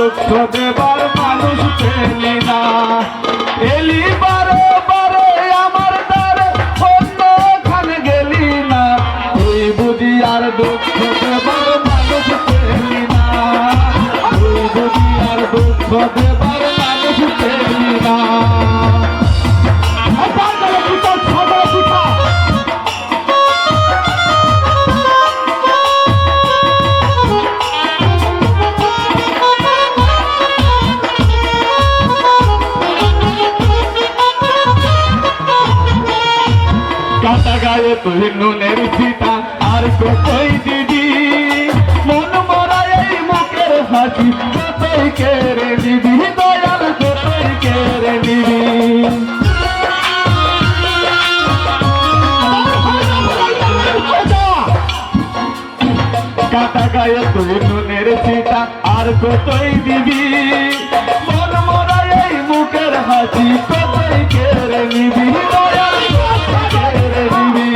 দুঃখ দেবার মানুষ পেলি না, এলি বারে বারে আমার দ্বারে, অন্যখানে গেলি না। তুই বুঝি আর দুঃখ দেবার মানুষ পেলি না, তুই বুঝি আর দুঃখ দেবার মানুষ পেলি না। কাটা গায়ে তুই নুনের ছিটা আর কতই দিবি, মন মরা এই মুখের হাসি কতই কেড়ে নিবি, দয়াল কতই কেড়ে নিবি। কাটা গায়ে তুই নুনের ছিটা আর কতই দিবি, মন মরা এই মুখের হাসি কতই কেড়ে নিবি, দয়াল কেড়ে নিবি।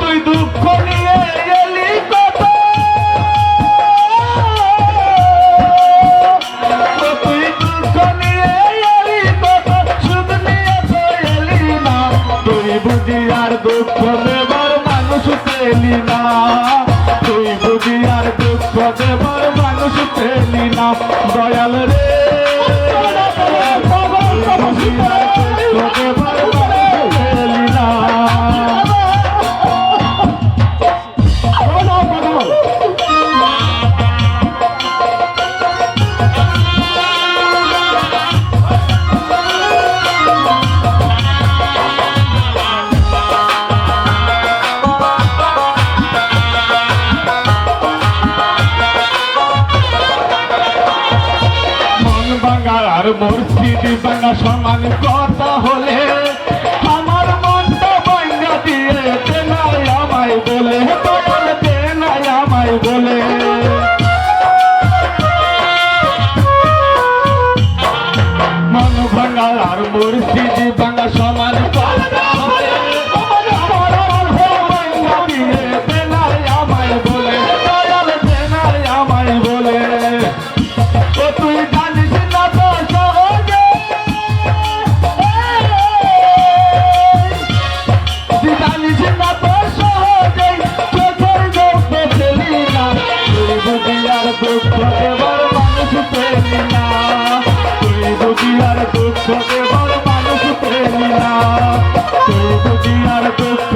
তুই দুঃখ নিয়ে এলি কত, তুই দুঃখ নিয়ে এলি কত, সুখ নিয়ে তো এলি না। তুই বুঝি আর দুঃখ দেবার মানুষ পেলি না, তুই বুঝি আর দুঃখ দেবার মানুষ পেলি না। দয়াল রে বুঝি আর দুঃখ দেবার মানুষ পেলি না। আর মুর্শিদি বাংলা সমান কথা হলে, আমার মনটা বাংলা দিয়ে দেনাই আমায় বলে, দয়াল দেনাই আমায় বলে। মন ভাঙা আর মুর্শিদি বাংলা সমান কথা হলে, বাংলা দিয়ে দেনাই আমায় বলে, দয়াল দেনাই আমায় বলে। ও তুই জানিস না তো সহজে, তুই জানিস না তো সহজে, চোখের দুঃখ পেলি না। তুই বুঝি আর দুঃখ দেবার মানুষ পেলি না, তুই বুঝি আর দুঃখ দেবার মানুষ পেলি না, তুই বুঝি আর দুঃখ